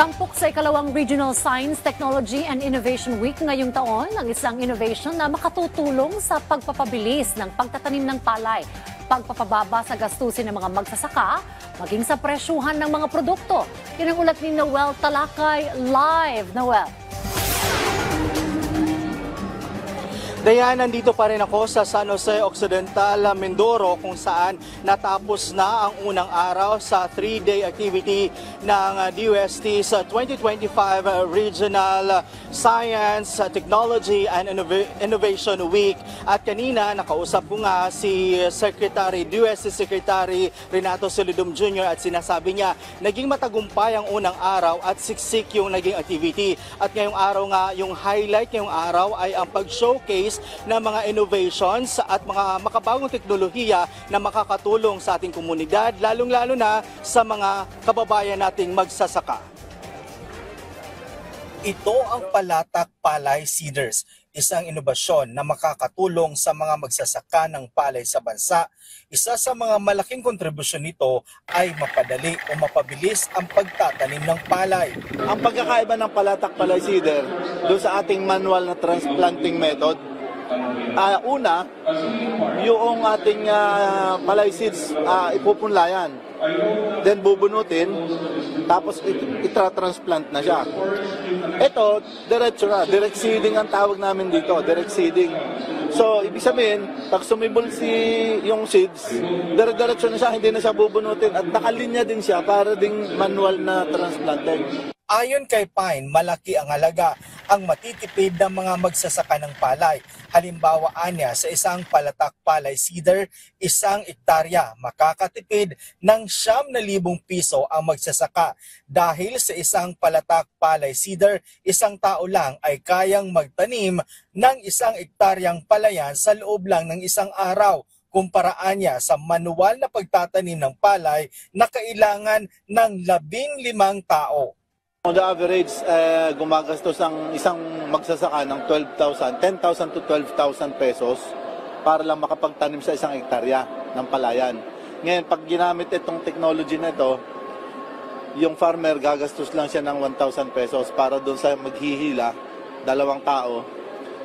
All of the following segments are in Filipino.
Tampok sa ikalawang Regional Science, Technology and Innovation Week ngayong taon ang isang innovation na makatutulong sa pagpapabilis ng pagtatanim ng palay, pagpapababa sa gastusin ng mga magsasaka, maging sa presyuhan ng mga produkto. Yan ang ulat ni Noel Talakay, live. Noel. Dayan, nandito pa rin ako sa San Jose Occidental, Mindoro kung saan natapos na ang unang araw sa 3-day activity ng DOST sa 2025 Regional Science, Technology and Innovation Week. At kanina nakausap ko nga si DOST Secretary Renato Solidum Jr. at sinasabi niya naging matagumpay ang unang araw at siksik yung naging activity. At ngayong araw nga, yung highlight ngayong araw ay ang pag-showcase ng mga innovations at mga makabagong teknolohiya na makakatulong sa ating komunidad, lalong-lalo na sa mga kababayan nating magsasaka. Ito ang Palatak Palay Seeders, isang inobasyon na makakatulong sa mga magsasaka ng palay sa bansa. Isa sa mga malaking kontribusyon nito ay mapadali o mapabilis ang pagtatanim ng palay. Ang pagkakaiba ng Palatak Palay Seeder doon sa ating manual na transplanting method, una, yung ating palay seeds ipupunlayan. Then bubunutin, tapos itra-transplant na siya. Ito, diretso na. Direct seeding ang tawag namin dito. Direct seeding. So, ibig sabihin, pag sumibol yung seeds, diretso na siya, hindi na siya bubunutin. At nakalinya din siya para ding manual na transplanting. Ayon kay Pine, malaki ang halaga ang matitipid ng mga magsasaka ng palay. Halimbawa anya sa isang Palatak Palay Seeder, 1 hektarya makakatipid ng 9,000 piso ang magsasaka. Dahil sa isang Palatak Palay Seeder, isang tao lang ay kayang magtanim ng 1 hektaryang palayan sa loob lang ng isang araw. Kumparaan niya sa manual na pagtatanim ng palay na kailangan ng 15 tao. On the average, gumagastos ang isang magsasaka ng 10,000 to 12,000 pesos para lang makapagtanim sa 1 hektarya ng palayan. Ngayon, pag ginamit itong technology na ito, yung farmer gagastos lang siya ng 1,000 pesos para doon sa maghihila, 2 tao,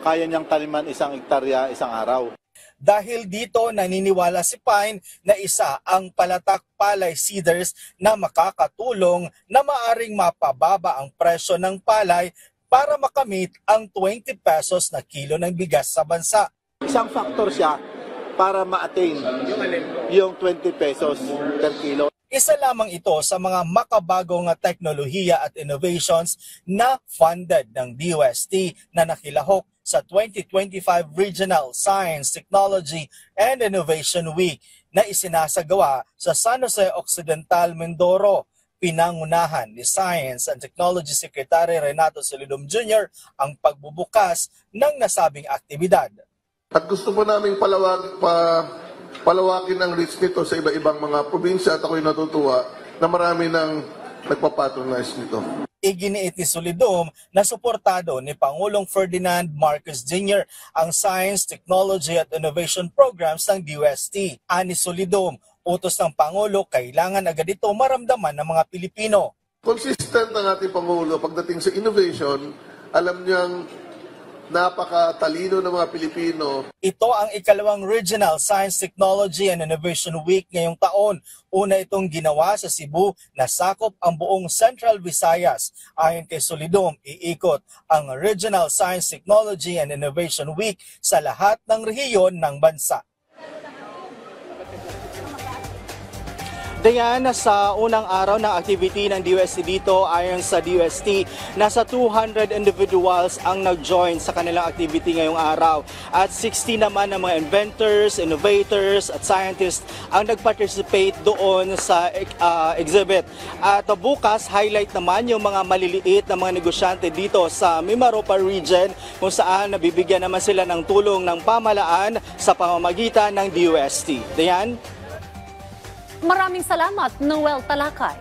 kaya niyang taniman 1 hektarya isang araw. Dahil dito naniniwala si Pine na isa ang Palatak Palay Seeders na makakatulong na maaring mapababa ang presyo ng palay para makamit ang 20 pesos na kilo ng bigas sa bansa. Isang factor siya para ma-attain yung 20 pesos per kilo. Isa lamang ito sa mga makabagong teknolohiya at innovations na funded ng DOST na nakilahok sa 2025 Regional Science, Technology and Innovation Week na isinasagawa sa San Jose Occidental, Mindoro. Pinangunahan ni Science and Technology Secretary Renato Solidum Jr. ang pagbubukas ng nasabing aktibidad. At gusto po namin palawakin ang reach nito sa iba-ibang mga probinsya at ako'y natutuwa na marami nang nagpapatronize nito. Iginiit ni Solidum na suportado ni Pangulong Ferdinand Marcos Jr. ang Science, Technology at Innovation Programs ng DOST. Ani Solidum, utos ng Pangulo, kailangan agad ito maramdaman ng mga Pilipino. Consistent ang ating Pangulo pagdating sa innovation, alam niyang napakatalino ng mga Pilipino. Ito ang ikalawang Regional Science, Technology and Innovation Week ngayong taon. Una itong ginawa sa Cebu na sakop ang buong Central Visayas. Ayon kay Solidum, iikot ang Regional Science, Technology and Innovation Week sa lahat ng rehiyon ng bansa. Dayan, sa unang araw ng activity ng DOST dito, ayon sa DOST, nasa 200 individuals ang nag-join sa kanilang activity ngayong araw. At 60 naman ng mga inventors, innovators at scientists ang nag-participate doon sa exhibit. At bukas, highlight naman yung mga maliliit na mga negosyante dito sa Mimaropa region kung saan nabibigyan naman sila ng tulong ng pamahalaan sa pamamagitan ng DOST. Dayan? Maraming salamat, Noel Talakay.